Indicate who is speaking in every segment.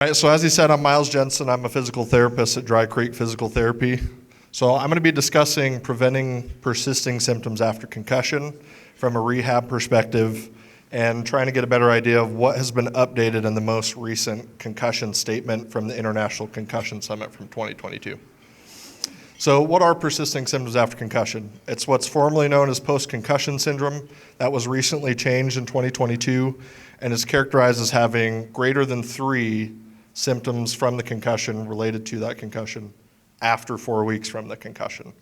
Speaker 1: All right, so as he said, I'm Miles Jensen. I'm a physical therapist at Dry Creek Physical Therapy. So I'm going to be discussing preventing persisting symptoms after concussion from a rehab perspective and trying to get a better idea of what has been updated in the most recent concussion statement from the International Concussion Summit from 2022. So what are persisting symptoms after concussion? It's what's formerly known as post-concussion syndrome. That was recently changed in 2022 and is characterized as having greater than 3 symptoms from the concussion related to that concussion after 4 weeks from the concussion.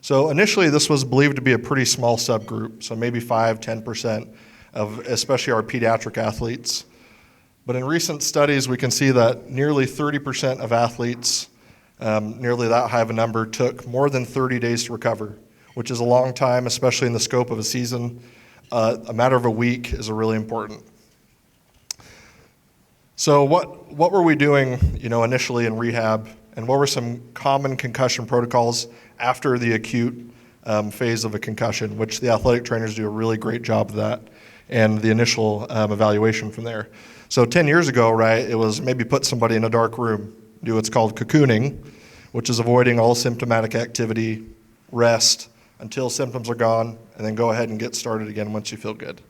Speaker 1: So initially this was believed to be a pretty small subgroup, so maybe 5-10% of especially our pediatric athletes. But in recent studies we can see that nearly 30% of athletes, nearly that high of a number, took more than 30 days to recover, which is a long time, especially in the scope of a season. A matter of a week is really important. So what were we doing, initially in rehab, and what were some common concussion protocols after the acute phase of a concussion, which the athletic trainers do a really great job of that, and the initial evaluation from there. So 10 years ago, right, it was maybe put somebody in a dark room, do what's called cocooning, which is avoiding all symptomatic activity, rest until symptoms are gone, and then go ahead and get started again once you feel good.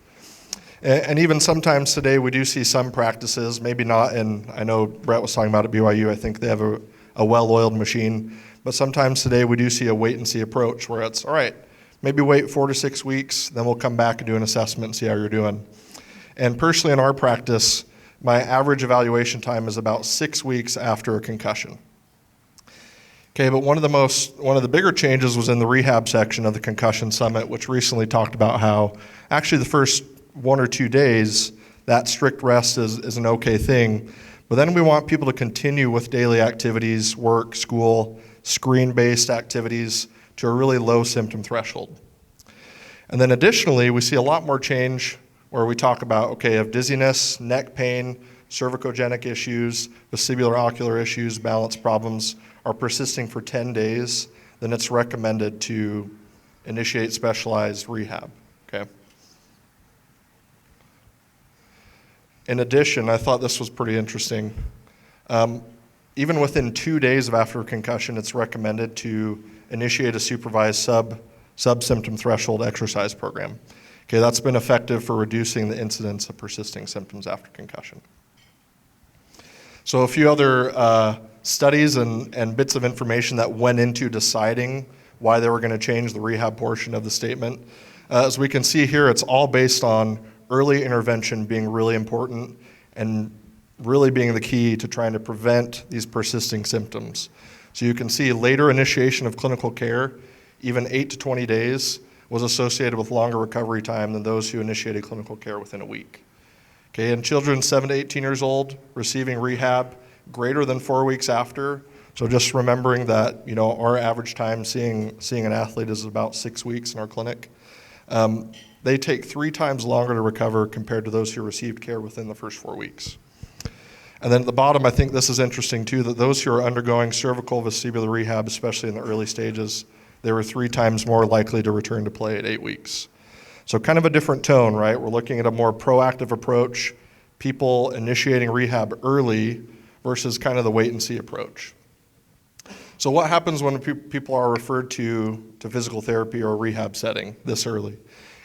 Speaker 1: And even sometimes today we do see some practices, maybe not, and I know Brett was talking about at BYU, I think they have a well-oiled machine, but sometimes today we do see a wait-and-see approach where it's, all right, maybe wait 4 to 6 weeks, then we'll come back and do an assessment and see how you're doing. And personally in our practice, my average evaluation time is about 6 weeks after a concussion. Okay, but one of the bigger changes was in the rehab section of the Concussion Summit, which recently talked about how actually the first 1 or 2 days, that strict rest is an okay thing. But then we want people to continue with daily activities, work, school, screen-based activities to a really low symptom threshold. And then additionally, we see a lot more change where we talk about, of dizziness, neck pain, cervicogenic issues, vestibular ocular issues, balance problems are persisting for 10 days, then it's recommended to initiate specialized rehab, okay? In addition, I thought this was pretty interesting. Even within 2 days of after a concussion, it's recommended to initiate a supervised sub-symptom threshold exercise program. Okay, that's been effective for reducing the incidence of persisting symptoms after concussion. So a few other studies and bits of information that went into deciding why they were going to change the rehab portion of the statement. As we can see here, it's all based on early intervention being really important and really being the key to trying to prevent these persisting symptoms. So you can see later initiation of clinical care, even 8 to 20 days, was associated with longer recovery time than those who initiated clinical care within a week. Okay, in children 7 to 18 years old receiving rehab greater than 4 weeks after, so just remembering that our average time seeing an athlete is about 6 weeks in our clinic. They take 3 times longer to recover compared to those who received care within the first 4 weeks. And then at the bottom, I think this is interesting too, that those who are undergoing cervical vestibular rehab, especially in the early stages, they were 3 times more likely to return to play at 8 weeks. So kind of a different tone, right? We're looking at a more proactive approach, people initiating rehab early versus kind of the wait and see approach. So what happens when people are referred to physical therapy or a rehab setting this early?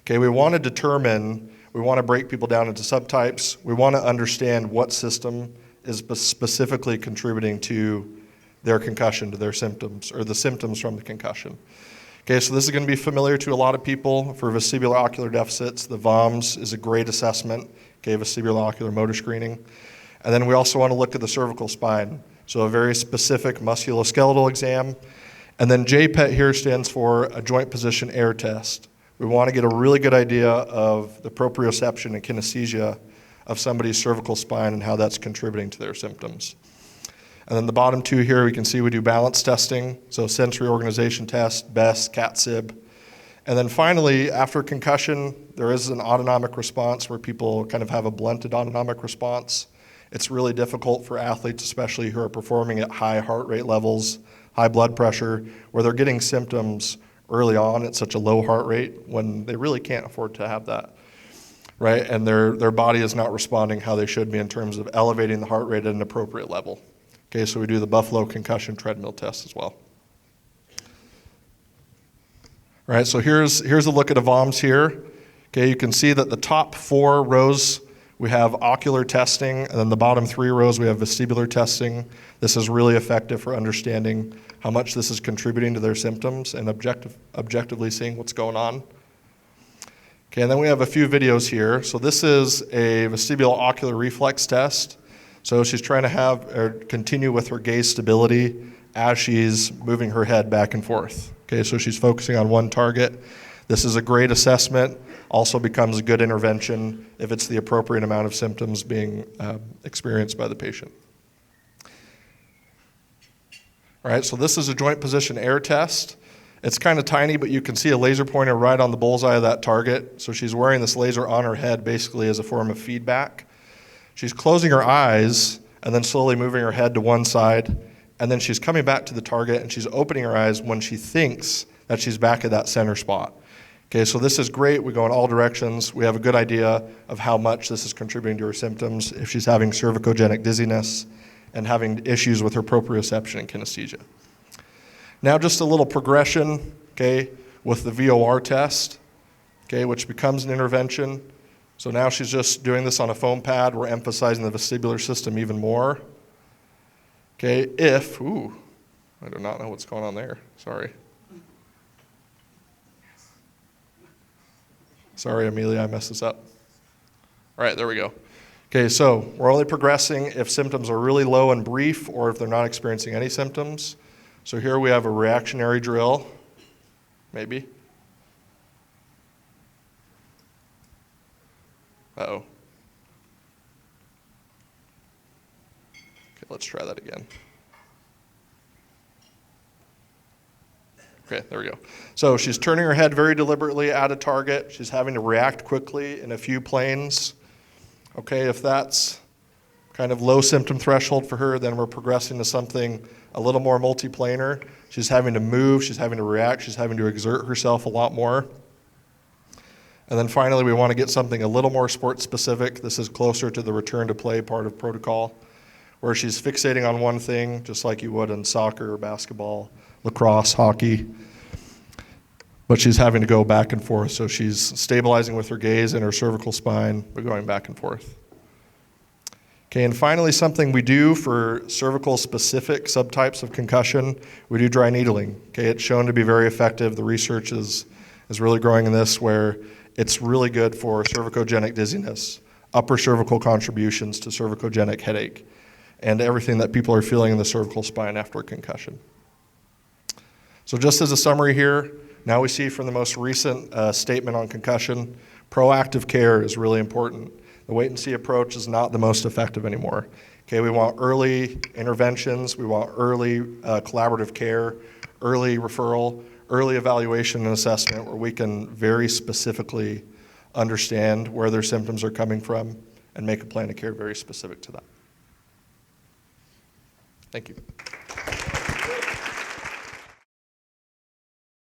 Speaker 1: Okay, we want to break people down into subtypes. We want to understand what system is specifically contributing to their concussion, to their symptoms, or the symptoms from the concussion. Okay, so this is going to be familiar to a lot of people. For vestibular ocular deficits, the VOMS is a great assessment, vestibular ocular motor screening. And then we also want to look at the cervical spine, so a very specific musculoskeletal exam. And then JPET here stands for a joint position air test. We want to get a really good idea of the proprioception and kinesthesia of somebody's cervical spine and how that's contributing to their symptoms. And then the bottom 2 here, we can see we do balance testing, so sensory organization test, BEST, CAT-SIB. And then finally, after concussion, there is an autonomic response where people kind of have a blunted autonomic response. It's really difficult for athletes, especially who are performing at high heart rate levels, high blood pressure, where they're getting symptoms early on at such a low heart rate when they really can't afford to have that. right? And their body is not responding how they should be in terms of elevating the heart rate at an appropriate level. Okay, so we do the Buffalo concussion treadmill test as well. All right, so here's a look at a VOMS here. Okay, you can see that the top 4 rows we have ocular testing, and then the bottom 3 rows we have vestibular testing. This is really effective for understanding how much this is contributing to their symptoms and objectively seeing what's going on. Okay, and then we have a few videos here. So this is a vestibular ocular reflex test. So she's trying to continue with her gaze stability as she's moving her head back and forth. Okay, so she's focusing on one target. This is a great assessment, also becomes a good intervention if it's the appropriate amount of symptoms being experienced by the patient. All right, so this is a joint position air test. It's kind of tiny, but you can see a laser pointer right on the bullseye of that target. So she's wearing this laser on her head basically as a form of feedback. She's closing her eyes and then slowly moving her head to one side. And then she's coming back to the target and she's opening her eyes when she thinks that she's back at that center spot. Okay, so this is great. We go in all directions. We have a good idea of how much this is contributing to her symptoms if she's having cervicogenic dizziness and having issues with her proprioception and kinesthesia. Now just a little progression, okay, with the VOR test, okay, which becomes an intervention. So now she's just doing this on a foam pad. We're emphasizing the vestibular system even more. Okay, I do not know what's going on there. Sorry. Sorry, Amelia, I messed this up. All right, there we go. Okay, so we're only progressing if symptoms are really low and brief or if they're not experiencing any symptoms. So here we have a reactionary drill, maybe. Uh-oh. Okay, let's try that again. Okay, there we go. So she's turning her head very deliberately at a target. She's having to react quickly in a few planes. Okay, if that's kind of low symptom threshold for her, then we're progressing to something a little more multiplanar. She's having to move, she's having to react, she's having to exert herself a lot more. And then finally, we want to get something a little more sport specific. This is closer to the return to play part of protocol, where she's fixating on one thing, just like you would in soccer, basketball, lacrosse, hockey. But she's having to go back and forth, so she's stabilizing with her gaze and her cervical spine, but going back and forth. Okay, and finally, something we do for cervical-specific subtypes of concussion, we do dry needling. Okay, it's shown to be very effective. The research is really growing in this, where it's really good for cervicogenic dizziness, upper cervical contributions to cervicogenic headache, and everything that people are feeling in the cervical spine after a concussion. So just as a summary here, now we see from the most recent statement on concussion, proactive care is really important. The wait and see approach is not the most effective anymore. Okay, we want early interventions, we want early collaborative care, early referral, early evaluation and assessment where we can very specifically understand where their symptoms are coming from and make a plan of care very specific to that. Thank you.